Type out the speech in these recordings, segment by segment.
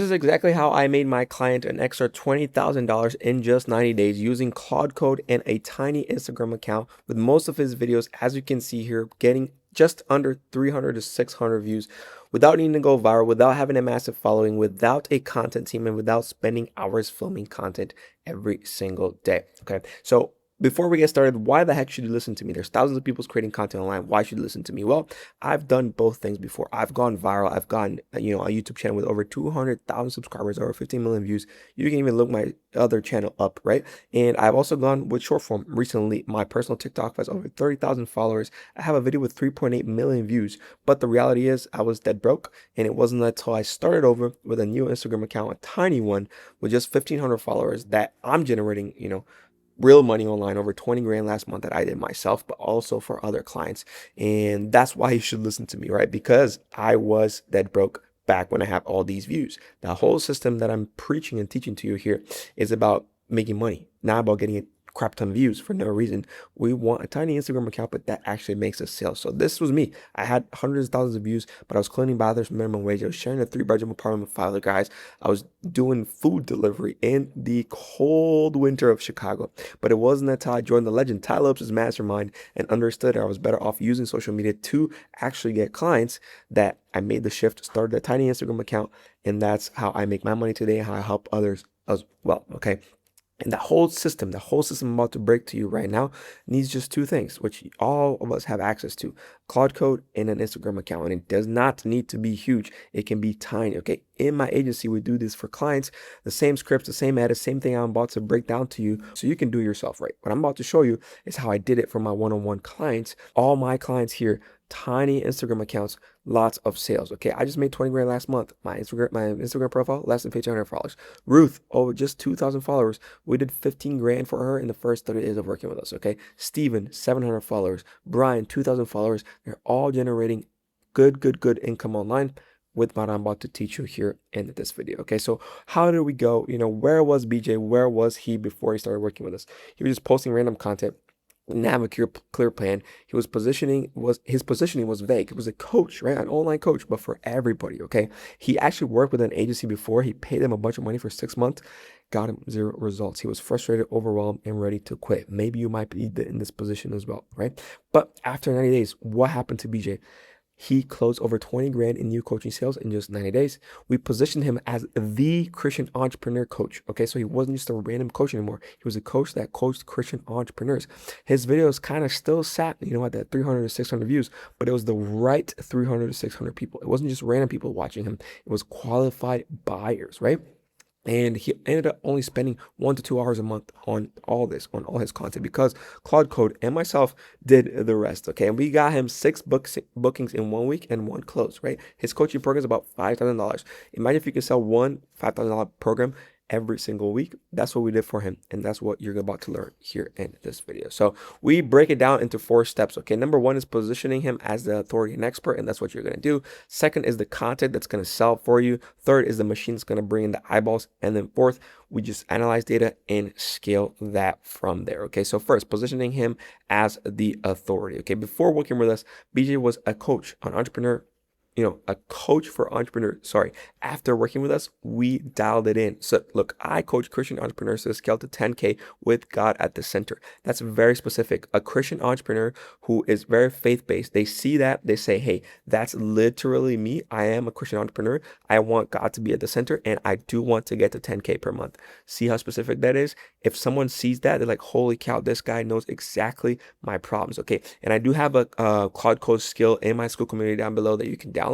This is exactly how I made my client an extra $20,000 in just 90 days using Claude Code and a tiny Instagram account, with most of his videos, as you can see here, getting just under 300 to 600 views without needing to go viral, without having a massive following, without a content team, and without spending hours filming content every single day. Okay, so before we get started, why the heck should you listen to me? There's thousands of people creating content online. Why should you listen to me? Well, I've done both things before. I've gone viral. I've gotten, a YouTube channel with over 200,000 subscribers, over 15 million views. You can even look my other channel up, right? And I've also gone with short form recently. My personal TikTok has over 30,000 followers. I have a video with 3.8 million views. But the reality is I was dead broke, and it wasn't until I started over with a new Instagram account, a tiny one with just 1,500 followers, that I'm generating, real money online, over 20 grand last month, that I did myself, but also for other clients. And that's why you should listen to me, right? Because I was dead broke back when I have all these views. The whole system that I'm preaching and teaching to you here is about making money, not about getting a crap ton of views for no reason. We want a tiny Instagram account, but that actually makes us sales. So this was me. I had hundreds of thousands of views, but I was cleaning bathrooms minimum wage. I was sharing a 3-bedroom apartment with 5 other guys. I was doing food delivery in the cold winter of Chicago. But it wasn't until I joined the legend Ty Lopes' mastermind and understood I was better off using social media to actually get clients that I made the shift, started a tiny Instagram account, and that's how I make my money today and how I help others as well. Okay. And the whole system I'm about to break to you right now, needs just two things, which all of us have access to: Claude Code and an Instagram account. And it does not need to be huge. It can be tiny. Okay. In my agency, we do this for clients, the same scripts, the same edits, same thing I'm about to break down to you, so you can do it yourself, right? What I'm about to show you is how I did it for my one-on-one clients. All my clients here, tiny Instagram accounts, lots of sales. Okay, I just made 20 grand last month. My Instagram profile, less than 1,500 followers. Ruth, over just 2,000 followers. We did 15 grand for her in the first 30 days of working with us. Okay, Steven, 700 followers. Brian, 2,000 followers. They're all generating good income online with what I'm about to teach you here in this video. Okay, so how did we go? Where was BJ? Where was he before he started working with us? He was just posting random content. Didn't have a clear plan. His positioning was vague. It was a coach, right? An online coach, but for everybody. Okay. He actually worked with an agency before. He paid them a bunch of money for 6 months, got him 0 results. He was frustrated, overwhelmed, and ready to quit. Maybe you might be in this position as well, right? But after 90 days, what happened to BJ? He closed over 20 grand in new coaching sales in just 90 days. We positioned him as the Christian entrepreneur coach. Okay, so he wasn't just a random coach anymore. He was a coach that coached Christian entrepreneurs. His videos kind of still sat, at that 300 to 600 views, but it was the right 300 to 600 people. It wasn't just random people watching him. It was qualified buyers, right? And he ended up only spending 1 to 2 hours a month on all his content, because Claude Code and myself did the rest. Okay. And we got him 6 bookings in 1 week and 1 close, right? His coaching program is about $5,000. Imagine if you could sell one $5,000 program every single week. That's what we did for him, and that's what you're about to learn here in this video. So we break it down into 4 steps. Okay, number 1 is positioning him as the authority and expert, and that's what you're going to do. Second is the content that's going to sell for you. Third is the machine that's going to bring in the eyeballs, and then fourth, we just analyze data and scale that from there. Okay, so first, positioning him as the authority. Okay, before working with us, BJ was a coach, an entrepreneur, a coach for entrepreneurs. Sorry. After working with us, we dialed it in. So look, I coach Christian entrepreneurs to scale to 10K with God at the center. That's very specific. A Christian entrepreneur who is very faith-based, they see that, they say, hey, that's literally me. I am a Christian entrepreneur. I want God to be at the center, and I do want to get to 10K per month. See how specific that is? If someone sees that, they're like, holy cow, this guy knows exactly my problems. Okay. And I do have a Claude Code skill in my school community down below that you can download,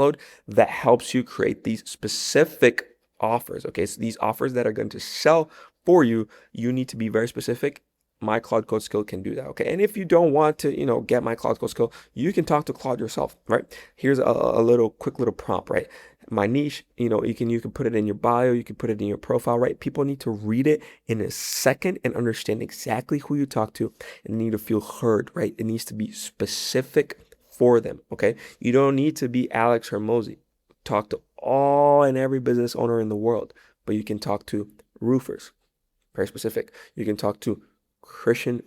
that helps you create these specific offers. Okay, so these offers that are going to sell for you, you need to be very specific. My Claude Code skill can do that. Okay, and if you don't want to, get my Claude Code skill, you can talk to Claude yourself, right? Here's a quick little prompt, right? My niche, you can put it in your bio, you can put it in your profile, right? People need to read it in a second and understand exactly who you talk to, and need to feel heard, right? It needs to be specific for them. Okay, you don't need to be Alex Hermosi. Talk to all and every business owner in the world, but you can talk to roofers, very specific. You can talk to Christian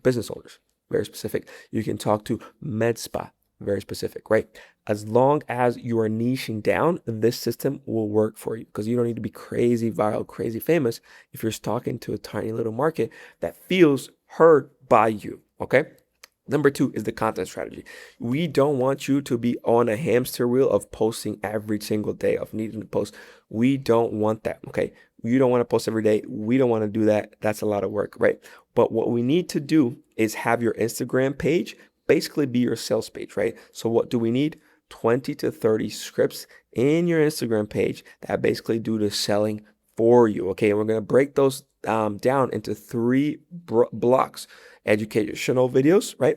business owners, very specific. You can talk to med spa, very specific, right? As long as you are niching down, this system will work for you because you don't need to be crazy viral, crazy famous if you're talking to a tiny little market that feels heard by you, okay? Number two is the content strategy. We don't want you to be on a hamster wheel of posting every single day, of needing to post. We don't want that, okay? You don't want to post every day. We don't want to do that. That's a lot of work, right? But what we need to do is have your Instagram page basically be your sales page, right? So what do we need? 20 to 30 scripts in your Instagram page that basically do the selling for you, okay? And we're going to break those down into three blocks. Educational videos, right?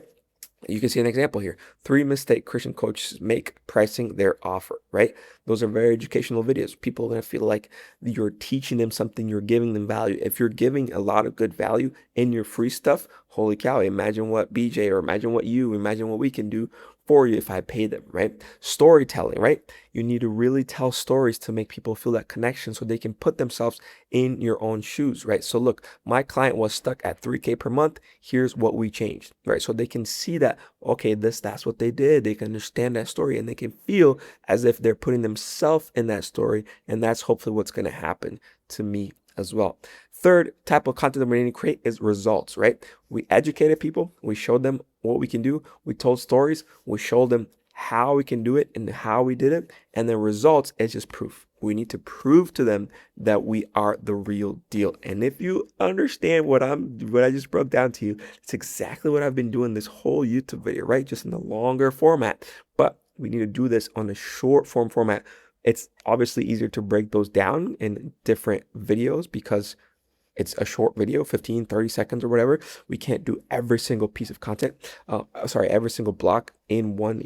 You can see an example here. 3 mistakes Christian coaches make pricing their offer, right? Those are very educational videos. People are going to feel like you're teaching them something, you're giving them value. If you're giving a lot of good value in your free stuff, holy cow, imagine what BJ or imagine what we can do for you if I pay them, right? Storytelling, right? You need to really tell stories to make people feel that connection so they can put themselves in your own shoes, right? So look, my client was stuck at 3K per month. Here's what we changed, right? So they can see that, okay, that's what they did. They can understand that story and they can feel as if they're putting themselves in that story. And that's hopefully what's going to happen to me as well. Third type of content that we need to create is results, right? We educated people. We showed them what we can do. We told stories. We showed them how we can do it and how we did it. And the results is just proof. We need to prove to them that we are the real deal. And if you understand what I just broke down to you, it's exactly what I've been doing this whole YouTube video, right? Just in the longer format. But we need to do this on a short form format. It's obviously easier to break those down in different videos because it's a short video, 15, 30 seconds or whatever. We can't do every single piece of content, every single block in one,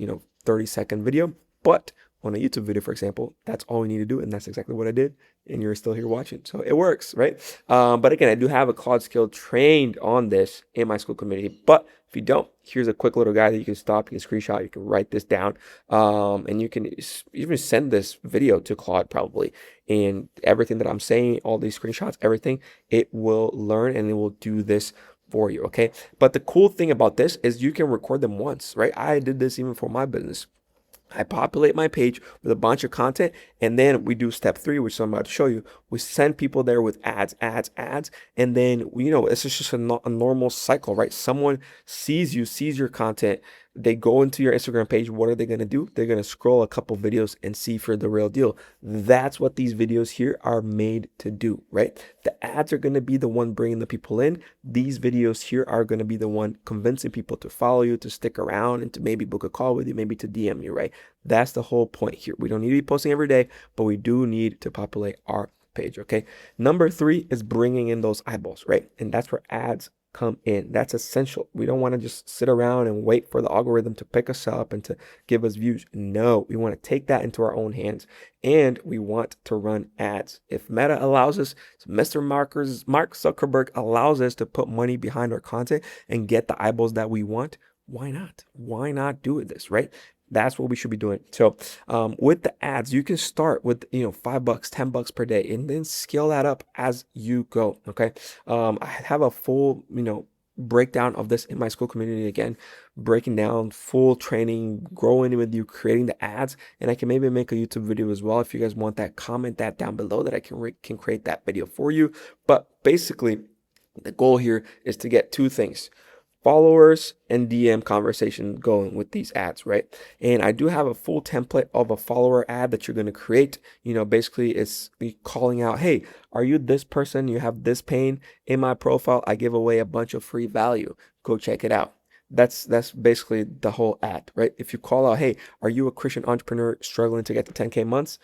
30-second video. But on a YouTube video, for example, that's all we need to do. And that's exactly what I did. And you're still here watching. So it works, right? But again, I do have a Claude skill trained on this in my school community. But if you don't, here's a quick little guide that you can stop, you can screenshot, you can write this down, and you can even send this video to Claude probably. And everything that I'm saying, all these screenshots, everything, it will learn and it will do this for you, okay? But the cool thing about this is you can record them once, right? I did this even for my business. I populate my page with a bunch of content, and then we do step 3, which I'm about to show you. We send people there with ads, and then, it's just a normal cycle, right? Someone sees your content, they go into your Instagram page. What are they going to do? They're going to scroll a couple videos and see if you're the real deal. That's what these videos here are made to do, right? The ads are going to be the one bringing the people in. These videos here are going to be the one convincing people to follow you, to stick around, and to maybe book a call with you, maybe to DM you, right? That's the whole point here. We don't need to be posting every day, but we do need to populate our page, okay? Number 3 is bringing in those eyeballs, right? And that's where ads come in. That's essential. We don't want to just sit around and wait for the algorithm to pick us up and to give us views. No, we want to take that into our own hands, and we want to run ads. If Meta allows us, Mr. Mark Zuckerberg allows us to put money behind our content and get the eyeballs that we want, why not? Why not do this, right? That's what we should be doing. So with the ads, you can start with, $5, $10 per day, and then scale that up as you go. Okay. I have a full, breakdown of this in my school community, again, breaking down full training, growing with you, creating the ads. And I can maybe make a YouTube video as well. If you guys want that, comment that down below that I can create that video for you. But basically the goal here is to get 2 things: followers and DM conversation going with these ads, right? And I do have a full template of a follower ad that you're going to create. Basically it's calling out, hey, are you this person? You have this pain. In my profile, I give away a bunch of free value. Go check it out. That's basically the whole ad, right? If you call out, hey, are you a Christian entrepreneur struggling to get to 10K months?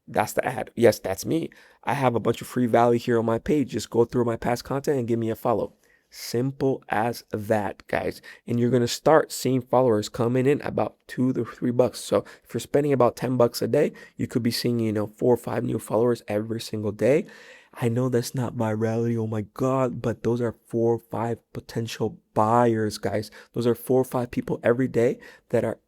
That's the ad. Yes, that's me. I have a bunch of free value here on my page. Just go through my past content and give me a follow. Simple as that, guys. And you're going to start seeing followers coming in about $2 to $3. So if you're spending about $10 a day, you could be seeing, 4 or 5 new followers every single day. I know that's not virality, oh my God, but those are 4 or 5 potential buyers, guys. Those are 4 or 5 people every day that are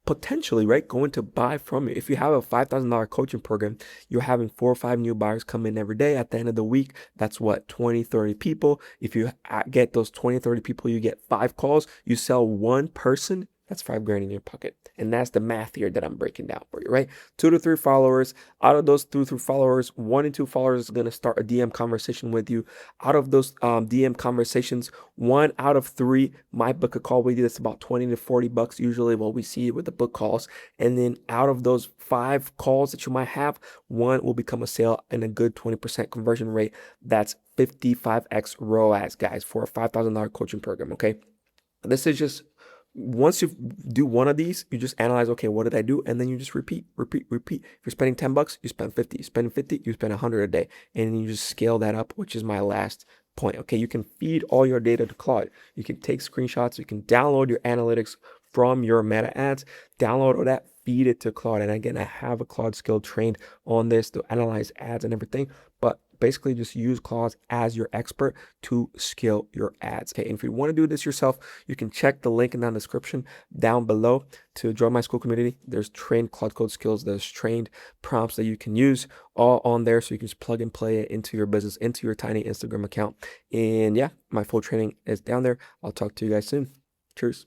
potentially, right, going to buy from you. If you have a $5,000 coaching program, you're having 4 or 5 new buyers come in every day. At the end of the week, that's what, 20, 30 people. If you get those 20, 30 people, you get 5 calls, you sell 1 person That's 5 grand in your pocket. And that's the math here that I'm breaking down for you, right? 2 to 3 followers. Out of those 2 to 3 followers, 1 to 2 followers is going to start a DM conversation with you. Out of those DM conversations, 1 out of 3 might book a call with you. That's about 20 to 40 bucks usually what we see with the book calls. And then out of those 5 calls that you might have, 1 will become a sale and a good 20% conversion rate. That's 55x ROAS, guys, for a $5,000 coaching program, okay? This is just, once you do one of these, you just analyze, okay, what did I do? And then you just repeat. If you're spending 10 bucks, you spend 50. You spend 50, you spend 100 a day. And then you just scale that up, which is my last point. Okay, you can feed all your data to Claude. You can take screenshots. You can download your analytics from your meta ads, download all that, feed it to Claude. And again, I have a Claude skill trained on this to analyze ads and everything, but basically just use Claude as your expert to scale your ads. Okay, and if you want to do this yourself, you can check the link in the description down below to join my school community. There's trained Claude Code skills, there's trained prompts that you can use all on there, so you can just plug and play it into your business, into your tiny Instagram account. And yeah, my full training is down there. I'll talk to you guys soon. Cheers.